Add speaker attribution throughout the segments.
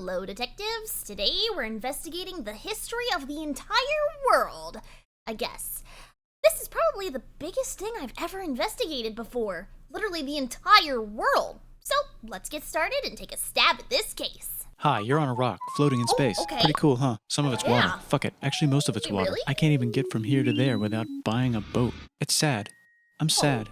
Speaker 1: Hello, detectives! Today we're investigating the history of the entire world, I guess. This is probably the biggest thing I've ever investigated before. Literally the entire world. So, let's get started and take a stab at this case.
Speaker 2: Hi, you're on a rock, floating in space.
Speaker 1: Okay.
Speaker 2: Pretty cool, huh? Some of it's water. Fuck it. Actually, most of it's
Speaker 1: Wait,
Speaker 2: water.
Speaker 1: really?
Speaker 2: I can't even get from here to there without buying a boat. It's sad. I'm sad.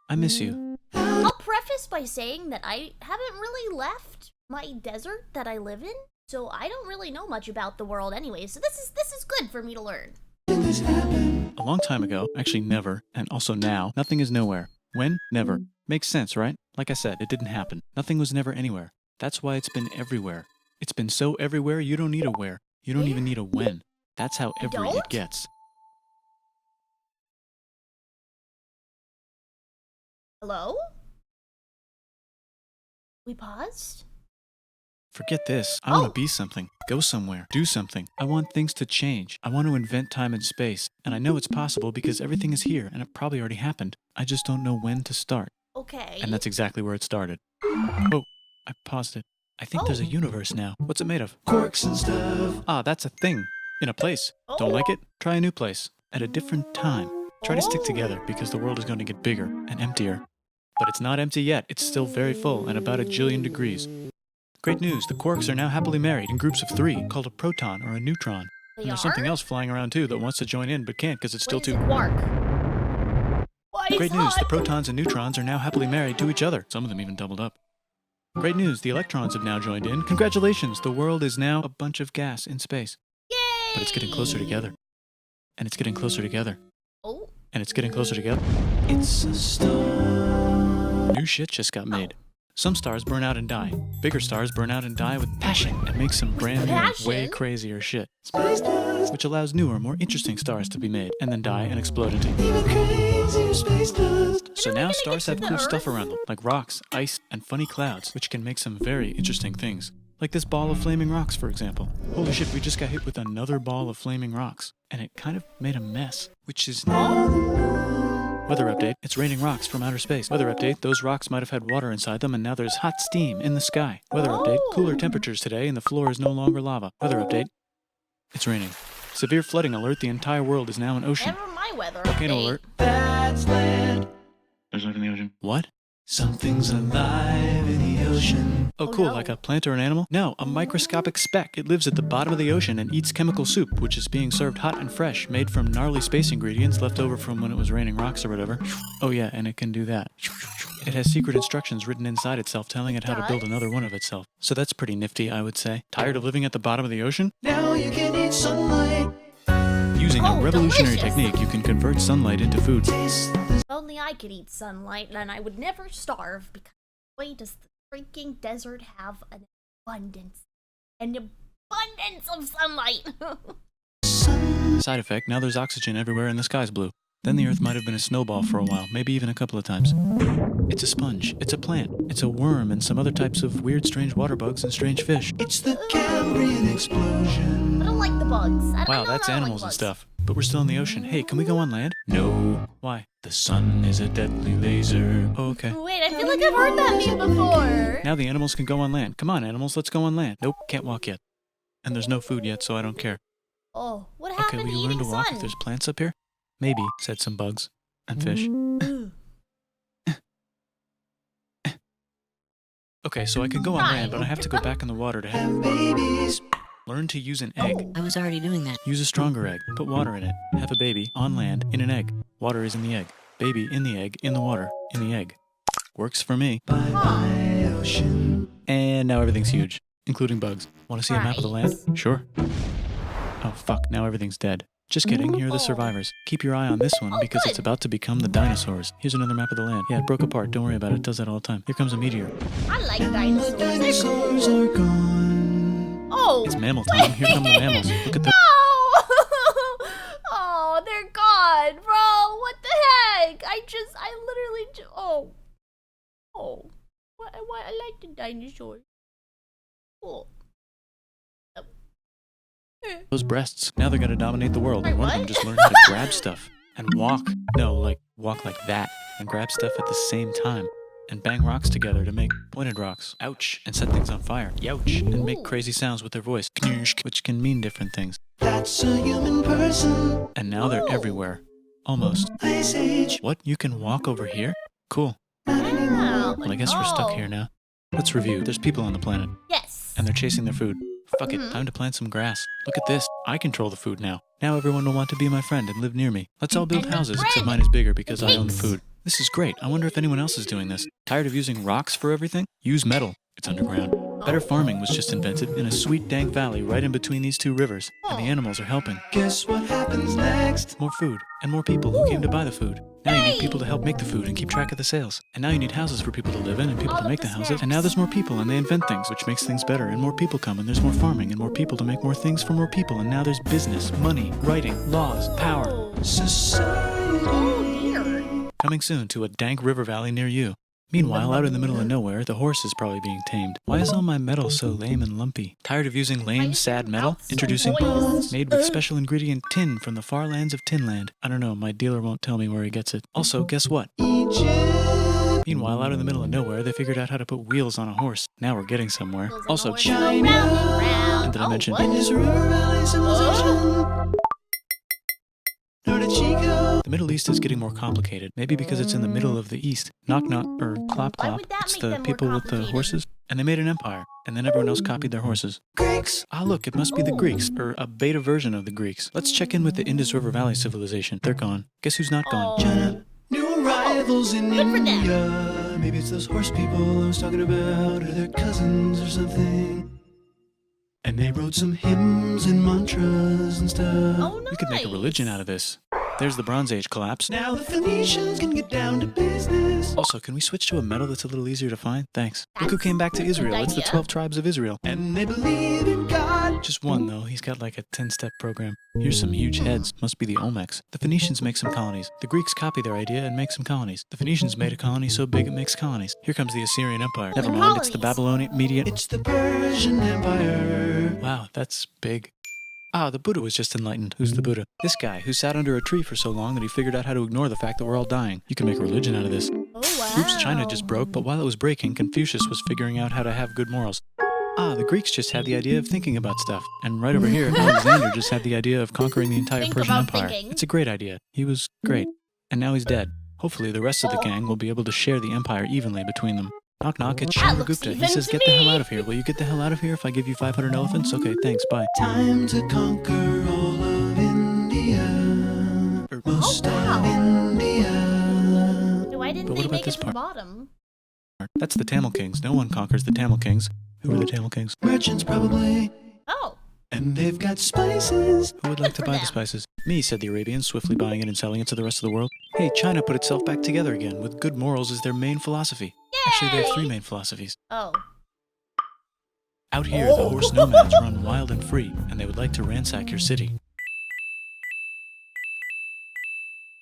Speaker 2: I miss you.
Speaker 1: I'll preface by saying that I haven't really left my desert that I live in, so I don't really know much about the world anyway, so this is good for me to learn.
Speaker 2: A long time ago, actually never, and also now, nothing is nowhere. When? Never. Makes sense, right? Like I said, it didn't happen. Nothing was never anywhere. That's why it's been everywhere. It's been so everywhere, you don't need a where. You don't even need a when. That's how every it gets.
Speaker 1: Hello? We paused?
Speaker 2: Forget this. I want to be something. Go somewhere. Do something. I want things to change. I want to invent time and space. And I know it's possible because everything is here and it probably already happened. I just don't know when to start.
Speaker 1: Okay.
Speaker 2: And that's exactly where it started. Oh, I paused it. I think there's a universe now. What's it made of? Quarks and stuff. Ah, that's a thing. In a place. Don't like it? Try a new place. At a different time. Try to stick together because the world is going to get bigger and emptier. But it's not empty yet. It's still very full and about 1 jillion degrees. Great news, the quarks are now happily married in groups of 3, called a proton or a neutron. And there's something else flying around too that wants to join in but can't because it's still too...
Speaker 1: Quark.
Speaker 2: Great news, the protons and neutrons are now happily married to each other. Some of them even doubled up. Great news, the electrons have now joined in. Congratulations, the world is now a bunch of gas in space.
Speaker 1: Yay!
Speaker 2: But it's getting closer together. And it's getting closer together.
Speaker 1: Oh.
Speaker 2: And it's getting closer together. It's a star. New shit just got made. Some stars burn out and die. Bigger stars burn out and die with passion and make some brand new, way crazier shit. Which allows newer, more interesting stars to be made and then die and explode into even crazier space dust. So now stars have cool stuff around them, like rocks, ice, and funny clouds, which can make some very interesting things. Like this ball of flaming rocks, for example. Holy shit, we just got hit with another ball of flaming rocks. And it kind of made a mess, which is now... Weather update, it's raining rocks from outer space. Weather update, those rocks might have had water inside them and now there's hot steam in the sky. Weather update, cooler temperatures today and the floor is no longer lava. Weather update, it's raining. Severe flooding alert, the entire world is now an ocean.
Speaker 1: Never my weather
Speaker 2: Volcano
Speaker 1: update.
Speaker 2: alert. That's land. There's life in the ocean. What? Something's alive in the ocean. Oh cool,
Speaker 1: no.
Speaker 2: Like a plant or an animal? No, a microscopic speck. It lives at the bottom of the ocean and eats chemical soup, which is being served hot and fresh, made from gnarly space ingredients left over from when it was raining rocks or whatever. Oh yeah, and it can do that. It has secret instructions written inside itself telling it how to build another one of itself. So that's pretty nifty, I would say. Tired of living at the bottom of the ocean? Now you can eat sunlight. Using a revolutionary technique, you can convert sunlight into food.
Speaker 1: If only I could eat sunlight, then I would never starve, because why does the freaking desert have an abundance of sunlight?
Speaker 2: Side effect, now there's oxygen everywhere and the sky's blue. Then the earth might have been a snowball for a while, maybe even a couple of times. It's a sponge, it's a plant, it's a worm and some other types of weird strange water bugs and strange fish. It's the Cambrian explosion.
Speaker 1: I don't like the bugs.
Speaker 2: Wow, that's animals and stuff. But we're still in the ocean. Hey, can we go on land? No. Why? The sun is a deadly laser. Oh, okay.
Speaker 1: Wait, I feel like I've heard that meme before.
Speaker 2: Now the animals can go on land. Come on, animals, let's go on land. Nope, can't walk yet. And there's no food yet, so I don't care.
Speaker 1: Oh, what happened
Speaker 2: Okay, will
Speaker 1: to
Speaker 2: you learn
Speaker 1: eating
Speaker 2: to walk
Speaker 1: sun?
Speaker 2: if there's plants up here? Maybe, said some bugs. And fish. Okay, so I can go on land, but I have to go back in the water to have babies. Learn to use an egg.
Speaker 3: I was already doing that.
Speaker 2: Use a stronger egg. Put water in it. Have a baby on land in an egg. Water is in the egg. Baby in the egg, in the water, in the egg. Works for me. Bye-bye, ocean. And now everything's huge, including bugs. Want to see a map of the land? Sure. Oh, fuck. Now everything's dead. Just kidding. Here are the survivors. Keep your eye on this one because it's about to become the dinosaurs. Here's another map of the land. Yeah, it broke apart. Don't worry about it. It does that all the time. Here comes a meteor.
Speaker 1: I like dinosaurs.
Speaker 2: The dinosaurs are gone.
Speaker 1: Oh!
Speaker 2: It's mammal time. Here come the mammals. Look at the...
Speaker 1: No! Oh, they're gone, bro. What the heck? I literally oh. Oh. What? I like the dinosaurs. Cool.
Speaker 2: Those breasts. Now they're gonna dominate the world.
Speaker 1: Wait,
Speaker 2: And one of them
Speaker 1: what?
Speaker 2: just learned how to grab stuff and walk. No, like walk like that and grab stuff at the same time. and bang rocks together to make pointed rocks. Ouch. And set things on fire. Youch. And make crazy sounds with their voice. Knirsch, which can mean different things.
Speaker 3: That's a human person.
Speaker 2: And now they're everywhere. Almost.
Speaker 3: Ice Age.
Speaker 2: What? You can walk over here? Cool.
Speaker 1: Wow.
Speaker 2: Well, I guess we're stuck here now. Let's review. There's people on the planet.
Speaker 1: Yes.
Speaker 2: And they're chasing their food. Fuck it, time to plant some grass. Look at this. I control the food now. Now everyone will want to be my friend and live near me. Let's all build
Speaker 1: And the
Speaker 2: houses,
Speaker 1: bread.
Speaker 2: except mine is bigger because I own the
Speaker 1: Cakes.
Speaker 2: food. This is great. I wonder if anyone else is doing this. Tired of using rocks for everything? Use metal. It's underground. Better farming was just invented in a sweet dank valley right in between these two rivers. And the animals are helping.
Speaker 3: Guess what happens next?
Speaker 2: More food. And more people who came to buy the food. Now you need
Speaker 1: Hey!
Speaker 2: people to help make the food and keep track of the sales. And now you need houses for people to live in and people
Speaker 1: All
Speaker 2: to
Speaker 1: of
Speaker 2: make
Speaker 1: the
Speaker 2: the houses.
Speaker 1: snacks.
Speaker 2: And now there's more people and they invent things, which makes things better. And more people come and there's more farming and more people to make more things for more people. And now there's business, money, writing, laws, power.
Speaker 1: Oh,
Speaker 3: Society.
Speaker 1: oh dear.
Speaker 2: Coming soon to a dank river valley near you. Meanwhile, out in the middle of nowhere, the horse is probably being tamed. Why is all my metal so lame and lumpy? Tired of using lame, sad metal? Introducing
Speaker 1: Boys.
Speaker 2: made with special ingredient tin from the far lands of Tinland. I don't know, my dealer won't tell me where he gets it. Also, guess what?
Speaker 3: Egypt.
Speaker 2: Meanwhile, out in the middle of nowhere, they figured out how to put wheels on a horse. Now we're getting somewhere.
Speaker 1: Wheels on the
Speaker 2: Also,
Speaker 1: horse
Speaker 2: China.
Speaker 1: go round and round.
Speaker 2: And did I mention-
Speaker 1: what?
Speaker 3: Indus River Valley civilization. Chico.
Speaker 2: The Middle East is getting more complicated. Maybe because it's in the middle of the East. Knock knock, or clop
Speaker 1: Why
Speaker 2: clop.
Speaker 1: would that
Speaker 2: It's
Speaker 1: make
Speaker 2: the
Speaker 1: them more
Speaker 2: people with the
Speaker 1: complicated?
Speaker 2: horses. And they made an empire. And then everyone else copied their horses.
Speaker 3: Greeks.
Speaker 2: Ah, look, it must be the
Speaker 1: Ooh.
Speaker 2: Greeks, or a beta version of the Greeks. Let's check in with the Indus River Valley civilization. They're gone. Guess who's not gone?
Speaker 1: Oh.
Speaker 3: China. New arrivals in
Speaker 1: Good for them.
Speaker 3: India. Maybe it's those horse people I was talking about, or their cousins or something. And they wrote some hymns and mantras and stuff.
Speaker 1: Oh, nice.
Speaker 2: We could make a religion out of this. There's the Bronze Age collapse.
Speaker 3: Now the Phoenicians can get down to business.
Speaker 2: Also, can we switch to a metal that's a little easier to find? Thanks. Look who
Speaker 1: That's
Speaker 2: came back to
Speaker 1: a good
Speaker 2: Israel. It's the
Speaker 1: idea.
Speaker 2: 12 tribes of Israel.
Speaker 3: And they believe in God.
Speaker 2: Just one, though. He's got like a 10-step program. Here's some huge heads. Must be the Olmecs. The Phoenicians make some colonies. The Greeks copy their idea and make some colonies. The Phoenicians made a colony so big it makes colonies. Here comes the Assyrian Empire. Never mind, it's the
Speaker 1: Colonies.
Speaker 2: Babylonian Median.
Speaker 3: It's the Persian Empire.
Speaker 2: Wow, that's big. Ah, the Buddha was just enlightened. Who's the Buddha? This guy, who sat under a tree for so long that he figured out how to ignore the fact that we're all dying. You can make a religion out of this.
Speaker 1: Oh, wow.
Speaker 2: Oops, China just broke, but while it was breaking, Confucius was figuring out how to have good morals. Ah, the Greeks just had the idea of thinking about stuff. And right over here, Alexander just had the idea of conquering the entire
Speaker 1: Think
Speaker 2: Persian
Speaker 1: about
Speaker 2: Empire.
Speaker 1: thinking.
Speaker 2: It's a great idea. He was great. And now he's dead. Hopefully the rest of the gang will be able to share the empire evenly between them. Knock knock, it's
Speaker 1: That looks
Speaker 2: Chandragupta. He
Speaker 1: even
Speaker 2: says,
Speaker 1: to
Speaker 2: get the hell
Speaker 1: me."
Speaker 2: out of here. Will you get the hell out of here if I give you 500 elephants? Okay, thanks, bye.
Speaker 3: Time to conquer all of India. Or most
Speaker 1: wow.
Speaker 3: of India.
Speaker 1: Why didn't
Speaker 2: But
Speaker 1: they
Speaker 2: what about
Speaker 1: make
Speaker 2: this
Speaker 1: it to the bottom?
Speaker 2: That's the Tamil Kings. No one conquers the Tamil Kings. Who are the Tamil Kings?
Speaker 3: Merchants probably.
Speaker 1: Oh,
Speaker 3: And they've got spices.
Speaker 2: Who would like to
Speaker 1: for
Speaker 2: buy the
Speaker 1: them.
Speaker 2: spices? Me, said the Arabians, swiftly buying it and selling it to the rest of the world. Hey, China put itself back together again, with good morals as their main philosophy. Actually, they have 3
Speaker 1: Yay!
Speaker 2: main philosophies.
Speaker 1: oh.
Speaker 2: Out here, the horse nomads run wild and free, and they would like to ransack your city.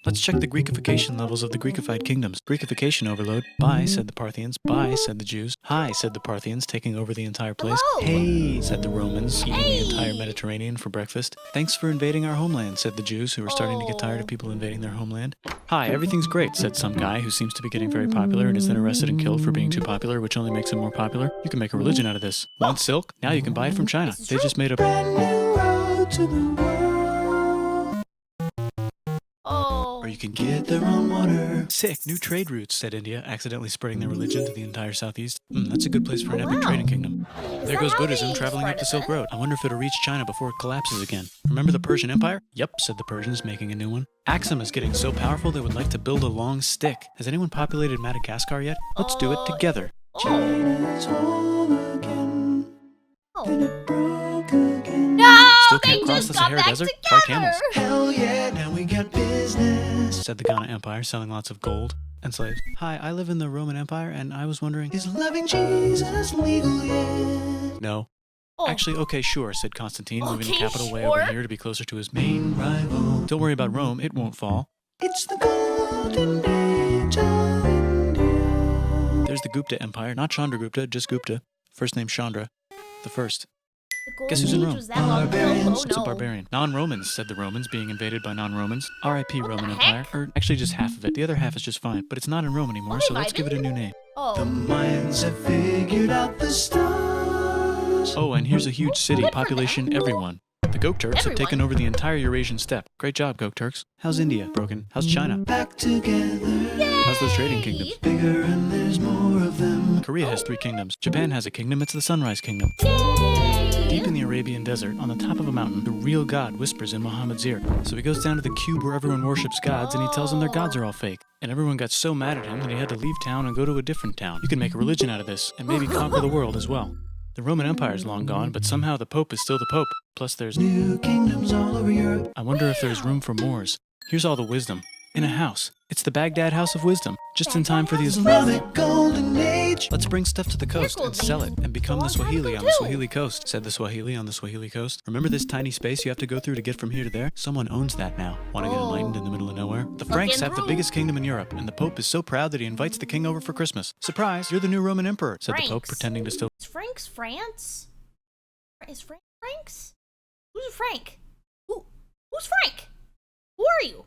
Speaker 2: Let's check the Greekification levels of the Greekified kingdoms. Greekification overload. Bye, said the Parthians. Bye, said the Jews. Hi, said the Parthians, taking over the entire place.
Speaker 1: Hello.
Speaker 2: Hey, said the Romans, eating
Speaker 1: Hey.
Speaker 2: the entire Mediterranean for breakfast. Thanks for invading our homeland, said the Jews, who were starting to get tired
Speaker 1: Oh.
Speaker 2: of people invading their homeland. Hi, everything's great, said some guy who seems to be getting very popular and is then arrested and killed for being too popular, which only makes him more popular. You can make a religion out of this. Want silk? Now you can buy it from China.
Speaker 1: This is
Speaker 2: They
Speaker 1: true.
Speaker 2: just made a...
Speaker 3: Brand new road to the world.
Speaker 1: Oh.
Speaker 2: Or you can
Speaker 3: Get their own water.
Speaker 2: Sick, new trade routes, said India, accidentally spreading their religion to the entire southeast. That's a good place for an epic
Speaker 1: Wow.
Speaker 2: trading kingdom.
Speaker 1: Is
Speaker 2: There
Speaker 1: that
Speaker 2: goes
Speaker 1: how
Speaker 2: Buddhism
Speaker 1: they
Speaker 2: traveling up the
Speaker 1: started
Speaker 2: Silk
Speaker 1: it?
Speaker 2: Road. I wonder if it'll reach China before it collapses again. Remember the Persian Empire? Yep, said the Persians, making a new one. Axum is getting so powerful they would like to build a long stick. Has anyone populated Madagascar yet? Let's do it together.
Speaker 1: Oh.
Speaker 3: China's home again.
Speaker 1: Oh.
Speaker 3: Broke again.
Speaker 1: No,
Speaker 2: Still
Speaker 1: they
Speaker 2: can't cross
Speaker 1: just
Speaker 2: the
Speaker 1: got
Speaker 2: Sahara
Speaker 1: back
Speaker 2: Desert?
Speaker 1: together.
Speaker 2: Try camels.
Speaker 3: Hell yeah, now we got business.
Speaker 2: Said the Ghana Empire, selling lots of gold and slaves. Hi, I live in the Roman Empire, and I was wondering...
Speaker 3: Is loving Jesus legal yet?
Speaker 2: No.
Speaker 1: Oh.
Speaker 2: Actually, okay, sure, said Constantine, moving the
Speaker 1: Okay,
Speaker 2: capital way over
Speaker 1: sure.
Speaker 2: here to be closer to his main...
Speaker 3: Rival.
Speaker 2: Don't worry about Rome, it won't fall.
Speaker 3: It's the golden age of India.
Speaker 2: There's the Gupta Empire, not Chandragupta, just Gupta. First name Chandra. The first.
Speaker 1: The golden
Speaker 2: Guess who's in
Speaker 1: age
Speaker 2: Rome?
Speaker 1: was that long ago? Oh,
Speaker 2: What's a
Speaker 1: no.
Speaker 2: barbarian? Non-Romans, said the Romans, being invaded by non-Romans. R.I.P.
Speaker 1: What
Speaker 2: Roman
Speaker 1: the
Speaker 2: Empire.
Speaker 1: heck?
Speaker 2: Or actually just half of it. The other half is just fine. But it's not in Rome anymore,
Speaker 1: Oh,
Speaker 2: so let's give it a new name.
Speaker 3: The
Speaker 1: Oh,
Speaker 3: Mayans have figured out the stars.
Speaker 2: Oh, and here's a huge city,
Speaker 1: Good for
Speaker 2: population everyone. The Gok Turks have taken
Speaker 1: Everyone?
Speaker 2: over the entire Eurasian steppe. Great job, Gok Turks. How's India? Broken. How's China?
Speaker 3: Back together.
Speaker 2: How's those trading kingdoms?
Speaker 3: Bigger and there's more of them.
Speaker 2: Korea has 3 kingdoms. Japan has a kingdom, it's the Sunrise Kingdom.
Speaker 1: yay!
Speaker 2: Deep in the Arabian desert, on the top of a mountain, the real God whispers in Muhammad's ear. So he goes down to the cube where everyone worships gods and he tells them their gods are all fake. And everyone got so mad at him that he had to leave town and go to a different town. You can make a religion out of this and maybe conquer the world as well. The Roman Empire is long gone, but somehow the Pope is still the Pope. Plus there's...
Speaker 3: New kingdoms all over Europe.
Speaker 2: I wonder if there's room for Moors. Here's all the wisdom. In a house. It's the Baghdad House of Wisdom. Just in time for the
Speaker 3: Islamic golden age.
Speaker 2: Let's bring stuff to the coast and sell it and become the
Speaker 1: Well, I'm
Speaker 2: Swahili
Speaker 1: gonna
Speaker 2: on
Speaker 1: go
Speaker 2: the
Speaker 1: too.
Speaker 2: Swahili coast, said the Swahili on the Swahili coast. Remember this tiny space you have to go through to get from here to there? Someone owns that now. Want to get enlightened in the middle of nowhere? The Franks have the
Speaker 1: through.
Speaker 2: biggest kingdom in Europe, and the Pope is so proud that he invites the king over for Christmas. Surprise, you're the new Roman emperor, said the Pope,
Speaker 1: Franks.
Speaker 2: pretending to still
Speaker 1: Is Frank's France? Is Frank Frank's? Who's Frank? Who's Frank? Who are you?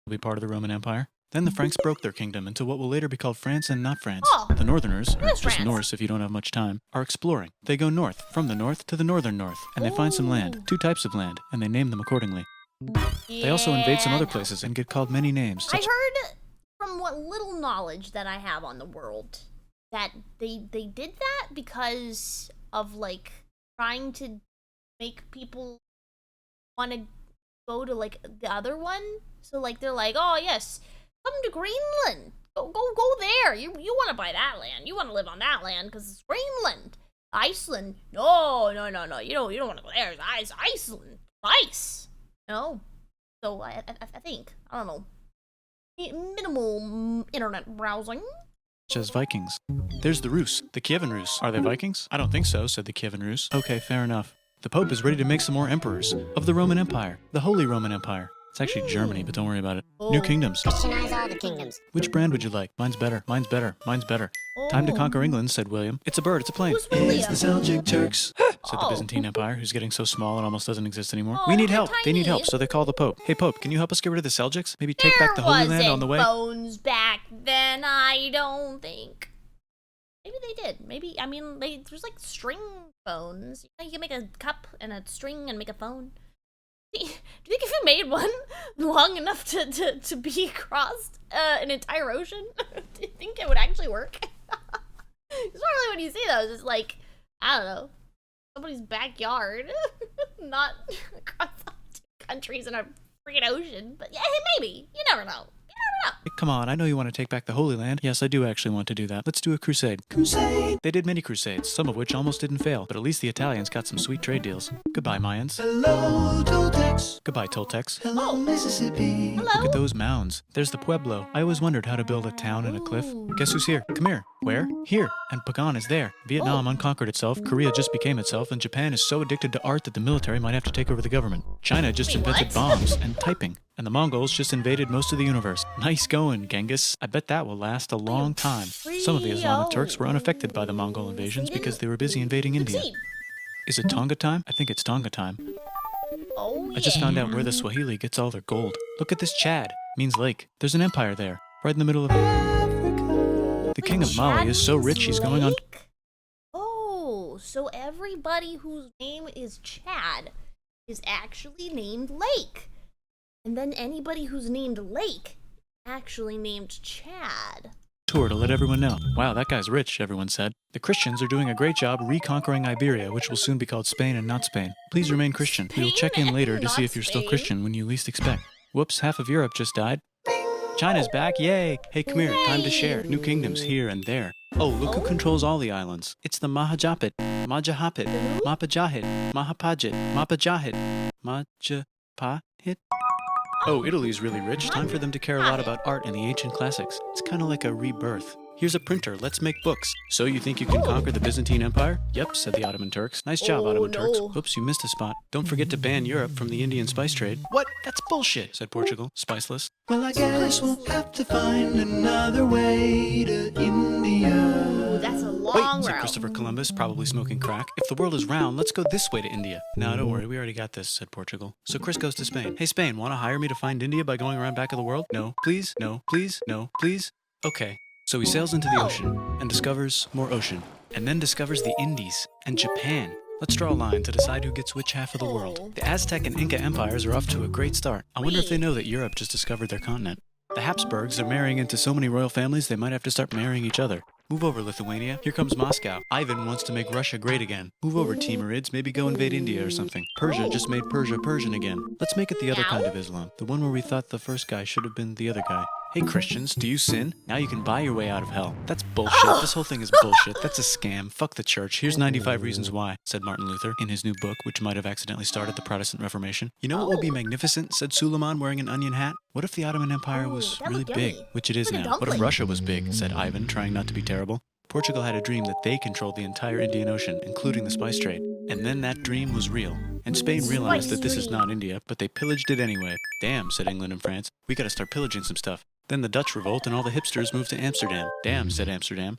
Speaker 2: be part of the Roman Empire. Then the Franks broke their kingdom into what will later be called France and not France.
Speaker 1: Oh.
Speaker 2: The Northerners, or
Speaker 1: Where's
Speaker 2: just
Speaker 1: France?
Speaker 2: Norse if you don't have much time, are exploring. They go north, from the north to the northern north, and they find some land, 2 types of land, and they name them accordingly. They also invade some other
Speaker 1: Yeah, no.
Speaker 2: places and get called many names,
Speaker 1: I
Speaker 2: such
Speaker 1: heard from what little knowledge that I have on the world that they did that because of like trying to make people want to go to like the other one. So like they're like, oh yes, come to Greenland. Go there. You want to buy that land. You want to live on that land because it's Greenland. Iceland. No. You don't want to go there. It's Iceland. Ice. No. So I think I don't know. Minimal internet browsing.
Speaker 2: as Vikings. There's the Rus, the Kievan Rus. Are they Vikings? I don't think so, said the Kievan Rus. Okay, fair enough. The Pope is ready to make some more emperors of the Roman Empire, the Holy Roman Empire. It's actually Germany, but don't worry about it. New kingdoms.
Speaker 4: Christianize all the kingdoms.
Speaker 2: Which brand would you like? Mine's better. Mine's better. Mine's better. Time to conquer England, said William. It's a bird. It's a plane.
Speaker 1: Who's
Speaker 3: It's the
Speaker 1: William?
Speaker 3: Seljuk Turks.
Speaker 2: Said the Byzantine Empire, who's getting so small it almost doesn't exist anymore.
Speaker 1: Oh,
Speaker 2: We need
Speaker 1: they're
Speaker 2: help. They need help,
Speaker 1: tiny.
Speaker 2: so they call the Pope. Hey, Pope, can you help us get rid of the Seljuks? Maybe take back the Holy Land on the way?
Speaker 1: There wasn't phones back then, I don't think. Maybe they did. Maybe, I mean, there's like string phones. You know, you can make a cup and a string and make a phone. Do you think if you made one long enough to be across an entire ocean, do you think it would actually work? It's normally when you see those, it's like, I don't know, somebody's backyard, not across 2 countries in a freaking ocean. But yeah, maybe. You never know.
Speaker 2: Come on, I know you want to take back the Holy Land. Yes, I do actually want to do that. Let's do a crusade.
Speaker 3: Crusade.
Speaker 2: They did many crusades, some of which almost didn't fail, but at least the Italians got some sweet trade deals. Goodbye, Mayans.
Speaker 3: Hello, Toltecs.
Speaker 2: Goodbye, Toltecs.
Speaker 3: Hello, Mississippi.
Speaker 2: Look
Speaker 1: Hello?
Speaker 2: at those mounds. There's the Pueblo. I always wondered how to build a town in a cliff. Guess who's here? Come here. Where? Here. And Pagan is there. Vietnam unconquered itself, Korea just became itself, and Japan is so addicted to art that the military might have to take over the government. China just
Speaker 1: Wait,
Speaker 2: invented
Speaker 1: what?
Speaker 2: bombs and typing. And the Mongols just invaded most of the universe. Nice going, Genghis. I bet that will last a long time. Some of the Islamic Turks were unaffected by the Mongol invasions because they were busy invading India.
Speaker 1: Succeed.
Speaker 2: Is it Tonga time? I think it's Tonga time.
Speaker 1: Oh,
Speaker 2: I just found out where the Swahili gets all their gold. Look at this Chad. Means lake. There's an empire there. Right in the middle of it. The king of Mali is so rich he's going on...
Speaker 1: Oh, so everybody whose name is Chad is actually named Lake. And then anybody who's named Lake actually named Chad.
Speaker 2: tour to let everyone know. Wow, that guy's rich, everyone said. The Christians are doing a great job reconquering Iberia, which will soon be called Spain and not Spain. Please remain Christian. We will check in
Speaker 1: Spain
Speaker 2: later
Speaker 1: and
Speaker 2: to see
Speaker 1: not
Speaker 2: if you're still
Speaker 1: Spain.
Speaker 2: Christian when you least expect. Whoops, half of Europe just died. China's back, yay! Hey, come here, time to share. New kingdoms here and there. Oh, look who controls all the islands. It's the Mahajapit, Majahapit, Mapajahit, Mahapajit, Mapajahit, Majapahit. Oh, Italy's really rich. Time for them to care a lot about art and the ancient classics. It's kind of like a rebirth. Here's a printer. Let's make books. So you think you can conquer the Byzantine Empire? Yep, said the Ottoman Turks. Nice job,
Speaker 1: Oh,
Speaker 2: Ottoman Turks.
Speaker 1: no.
Speaker 2: Oops, you missed a spot. Don't forget to ban Europe from the Indian spice trade. What? That's bullshit, said Portugal. Spiceless.
Speaker 3: Well, I guess we'll have to find another way to India.
Speaker 1: Ooh, that's a long
Speaker 2: Wait, Looks like Christopher Columbus, probably smoking crack. If the world is round, let's go this way to India. No, don't worry, we already got this, said Portugal. So Chris goes to Spain. Hey Spain, want to hire me to find India by going around back of the world? No, please, no, please, no, please. Okay. So he sails into the ocean and discovers more ocean. And then discovers the Indies and Japan. Let's draw a line to decide who gets which half of the world. The Aztec and Inca empires are off to a great start. I wonder if they know that Europe just discovered their continent. The Habsburgs are marrying into so many royal families they might have to start marrying each other. Move over, Lithuania. Here comes Moscow. Ivan wants to make Russia great again. Move over, Timurids. Maybe go invade India or something. Persia just made Persia Persian again. Let's make it the other kind of Islam. The one where we thought the first guy should have been the other guy. Hey Christians, do you sin? Now you can buy your way out of hell. That's bullshit. This whole thing is bullshit. That's a scam. Fuck the church. Here's 95 reasons why, said Martin Luther in his new book, which might have accidentally started the Protestant Reformation. You know what would be magnificent, said Suleiman wearing an onion hat? What if the Ottoman Empire was really big, which it is now? What if Russia was big, said Ivan, trying not to be terrible. Portugal had a dream that they controlled the entire Indian Ocean, including the spice trade. And then that dream was real. And Spain realized that this is not India, but they pillaged it anyway. Damn, said England and France. We gotta start pillaging some stuff. Then the Dutch revolt and all the hipsters moved to Amsterdam. Damn, said Amsterdam.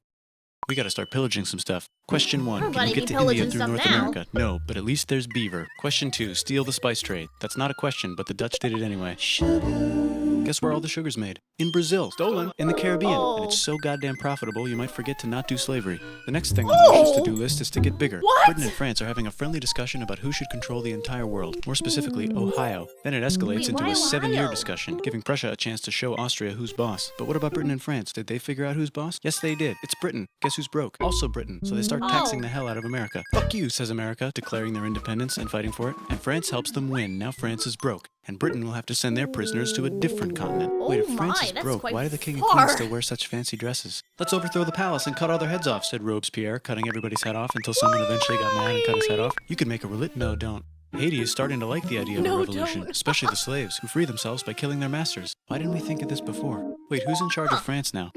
Speaker 2: We gotta start pillaging some stuff. Question 1, can you get to India through North America? No, but at least there's beaver. Question 2, steal the spice trade. That's not a question, but the Dutch did it anyway. Guess where all the sugar's made? In Brazil. Stolen. In the Caribbean. And it's so goddamn profitable, you might forget to not do slavery. The next thing on the wishes to-do list is to get bigger. Britain and France are having a friendly discussion about who should control the entire world. More specifically, Ohio. Then it escalates into a 7-year discussion, giving Prussia a chance to show Austria who's boss. But what about Britain and France? Did they figure out who's boss? Yes, they did. It's Britain. Guess who's broke? Also Britain. So they start taxing the hell out of America. Fuck you, says America, declaring their independence and fighting for it. And France helps them win. Now France is broke. And Britain will have to send their prisoners to a different continent. Wait, if France is broke, why do the king and queen still wear such fancy dresses? Let's overthrow the palace and cut all their heads off, said Robespierre, cutting everybody's head off until someone eventually got mad and cut his head off. You could make a No, don't. Haiti is starting to like the idea of a revolution, especially the slaves, who free themselves by killing their masters. Why didn't we think of this before? Wait, who's in charge of France now?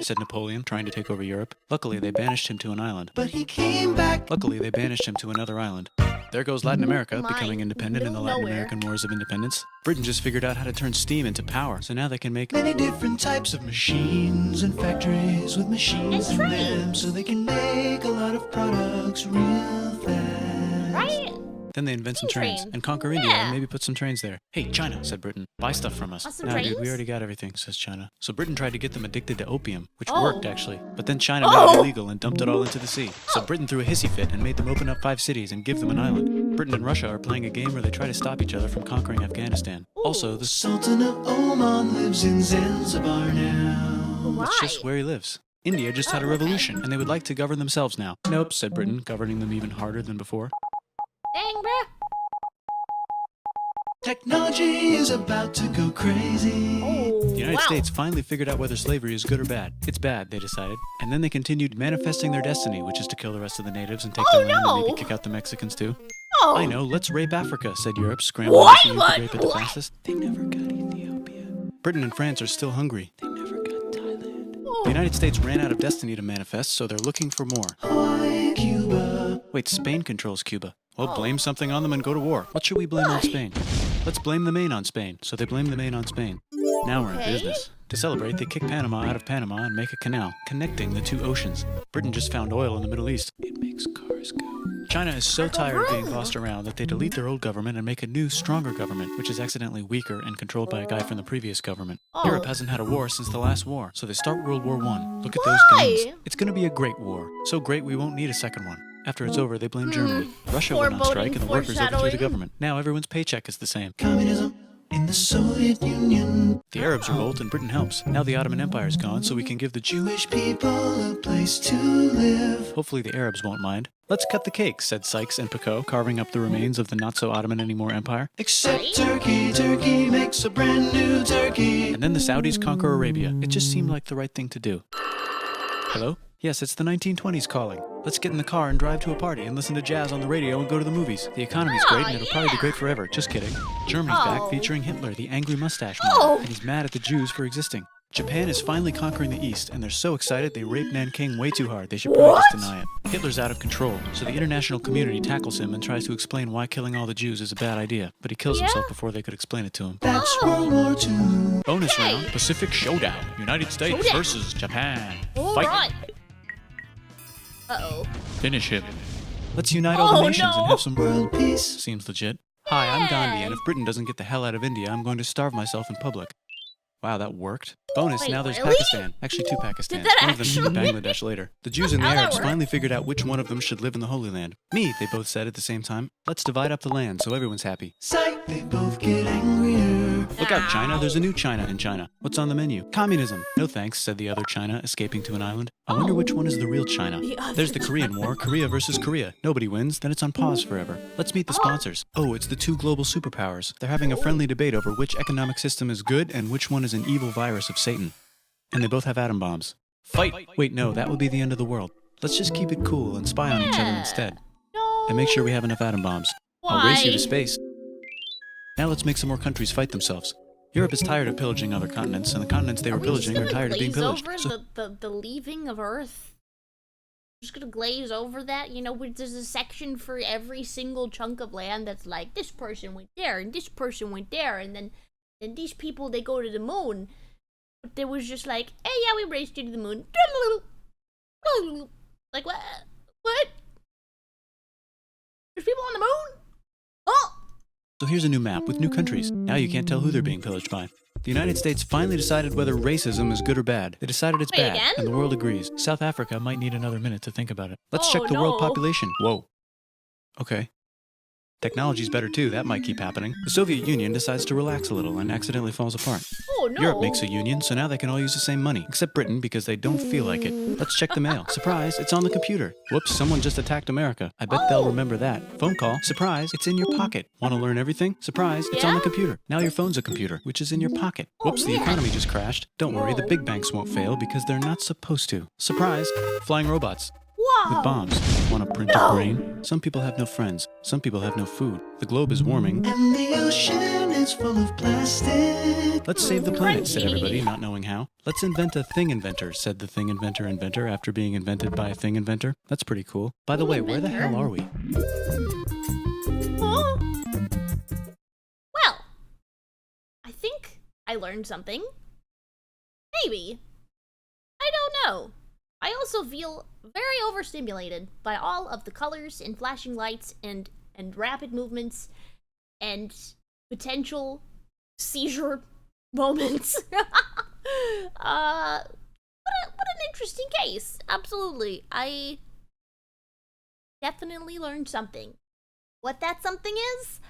Speaker 2: Said Napoleon, trying to take over Europe. Luckily, they banished him to an island.
Speaker 3: But he came back.
Speaker 2: Luckily, they banished him to another island. There goes Latin America, becoming independent in the Latin American Wars of Independence. Britain just figured out how to turn steam into power, so now they can make
Speaker 3: many different types of machines and factories with machines in them, so they can make a lot of products real fast.
Speaker 1: Right?
Speaker 2: Then they invent some trains and conquer India and maybe put some trains there. Hey, China, said Britain, buy stuff from us. Nah, dude, we already got everything, says China. So Britain tried to get them addicted to opium, which worked actually. But then China made it illegal and dumped it all into the sea. So Britain threw a hissy fit and made them open up 5 cities and give them an island. Britain and Russia are playing a game where they try to stop each other from conquering Afghanistan. Also, the
Speaker 3: Sultan of Oman lives in Zanzibar now.
Speaker 2: That's just where he lives. India just had a revolution, and they would like to govern themselves now. Nope, said Britain, governing them even harder than before.
Speaker 1: Dang, bruh.
Speaker 3: Technology is about to go crazy.
Speaker 2: The United States finally figured out whether slavery is good or bad. It's bad, they decided. And then they continued manifesting their destiny, which is to kill the rest of the natives and take their land and maybe kick out the Mexicans too. I know, let's rape Africa, said Europe, scrambling to see who could rape it the fastest. They never got Ethiopia. Britain and France are still hungry. They never got Thailand. The United States ran out of destiny to manifest, so they're looking for more.
Speaker 3: Hawaii, Cuba.
Speaker 2: Wait, Spain controls Cuba. Well, blame something on them and go to war. What should we blame on Spain? Let's blame the Maine on Spain. So they blame the Maine on Spain. Now we're in business. To celebrate, they kick Panama out of Panama and make a canal, connecting the 2 oceans. Britain just found oil in the Middle East. It makes cars go. China is so tired of being bossed around that they delete their old government and make a new, stronger government, which is accidentally weaker and controlled by a guy from the previous government. Europe hasn't had a war since the last war, so they start World War I. Look at those guns. It's gonna be a great war. So great we won't need a second one. After it's over, they blame Germany. Russia went on strike and the workers overthrew the government. Now everyone's paycheck is the same.
Speaker 3: Communism in the Soviet Union.
Speaker 2: The Arabs revolt and Britain helps. Now the Ottoman Empire's gone, so we can give the
Speaker 3: Jewish people a place to live.
Speaker 2: Hopefully the Arabs won't mind. Let's cut the cake, said Sykes and Picot, carving up the remains of the not-so-Ottoman anymore empire.
Speaker 3: Except Turkey. Turkey makes a brand new Turkey.
Speaker 2: And then the Saudis conquer Arabia. It just seemed like the right thing to do. Hello? Yes, it's the 1920s calling. Let's get in the car and drive to a party and listen to jazz on the radio and go to the movies. The economy's great and it'll probably be great forever. Just kidding. Germany's back featuring Hitler, the angry mustache man, and he's mad at the Jews for existing. Japan is finally conquering the East, and they're so excited they raped Nanking way too hard. They should probably just deny it. Hitler's out of control, so the international community tackles him and tries to explain why killing all the Jews is a bad idea. But he kills himself before they could explain it to him.
Speaker 3: That's World War II.
Speaker 2: Bonus round, Pacific Showdown. United States versus Japan. Fight.
Speaker 1: Uh-oh.
Speaker 2: Finish him. Let's unite all the
Speaker 1: Oh,
Speaker 2: nations
Speaker 1: no.
Speaker 2: and have some
Speaker 3: World peace.
Speaker 2: Seems legit. Hi, I'm Gandhi,
Speaker 1: Yeah.
Speaker 2: and if Britain doesn't get the hell out of India, I'm going to starve myself in public. Wow, that worked. Bonus,
Speaker 1: Wait,
Speaker 2: now there's
Speaker 1: really?
Speaker 2: Pakistan. Actually, two Pakistans.
Speaker 1: that
Speaker 2: One of them should be
Speaker 1: actually-
Speaker 2: Bangladesh later. The Jews and the
Speaker 1: How'd that
Speaker 2: Arabs
Speaker 1: work?
Speaker 2: finally figured out which one of them should live in the Holy Land. Me, they both said at the same time. Let's divide up the land so everyone's happy.
Speaker 3: Sight. They both get angrier.
Speaker 2: Look out, China. There's a new China in China. What's on the menu? Communism. No thanks, said the other China, escaping to an island. I wonder which one is the real China.
Speaker 1: The other
Speaker 2: There's the Korean War, Korea versus Korea. Nobody wins, then it's on pause forever. Let's meet the sponsors. Oh, it's the two global superpowers. They're having a friendly debate over which economic system is good and which one is an evil virus of Satan. And they both have atom bombs. Fight! Wait, no, that would be the end of the world. Let's just keep it cool and spy on each other
Speaker 1: Yeah.
Speaker 2: instead.
Speaker 1: No.
Speaker 2: And make sure we have enough atom bombs. I'll race you to
Speaker 1: Why?
Speaker 2: space. Now let's make some more countries fight themselves. Europe is tired of pillaging other continents, and the continents they were
Speaker 1: we just
Speaker 2: pillaging are
Speaker 1: gonna
Speaker 2: tired of being
Speaker 1: glaze
Speaker 2: pillaged.
Speaker 1: over
Speaker 2: So
Speaker 1: the leaving of Earth? Just gonna glaze over that? You know, there's a section for every single chunk of land that's like, this person went there, and this person went there, and then these people, they go to the moon. But there was just like, hey, yeah, we raced you to the moon. Like, what? What? There's people on the moon? Oh!
Speaker 2: So here's a new map with new countries. Now you can't tell who they're being pillaged by. The United States finally decided whether racism is good or bad. They decided it's
Speaker 1: Wait,
Speaker 2: bad,
Speaker 1: again?
Speaker 2: and the world agrees. South Africa might need another minute to think about it. Let's
Speaker 1: Oh,
Speaker 2: check the world
Speaker 1: no.
Speaker 2: population. Whoa. Okay. Technology's better too, that might keep happening. The Soviet Union decides to relax a little and accidentally falls apart.
Speaker 1: Oh, no.
Speaker 2: Europe makes a union, so now they can all use the same money, except Britain because they don't feel like it. Let's check the mail. Surprise, it's on the computer. Whoops, someone just attacked America. I bet they'll remember that. Phone call. Surprise, it's in your pocket. Want to learn everything? Surprise, it's on the
Speaker 1: Yeah?
Speaker 2: computer. Now your phone's a computer, which is in your pocket.
Speaker 1: Oh,
Speaker 2: Whoops, the
Speaker 1: man.
Speaker 2: economy just crashed. Don't worry, the big banks won't fail because they're not supposed to. Surprise, flying robots.
Speaker 1: Wow.
Speaker 2: With bombs. Want to print a brain? Some people have no friends. Some people have no food. The globe is warming.
Speaker 3: And the ocean is full of plastic.
Speaker 2: Let's save the planet, said
Speaker 1: Crunchy.
Speaker 2: everybody, not knowing how. Let's invent a thing inventor, said the thing inventor after being invented by a thing inventor. That's pretty cool. By the way, where the hell are we?
Speaker 1: Oh. Well, I think I learned something. Maybe. I don't know. I also feel very overstimulated by all of the colors and flashing lights and rapid movements and potential seizure moments. What an interesting case. Absolutely. I definitely learned something. What that something is,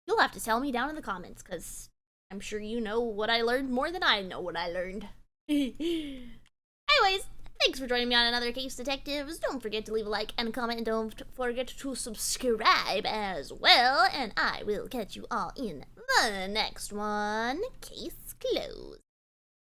Speaker 1: you'll have to tell me down in the comments, because I'm sure you know what I learned more than I know what I learned. Anyways, thanks for joining me on another Case Detectives. Don't forget to leave a like and a comment, and don't forget to subscribe as well. And I will catch you all in the next one. Case closed.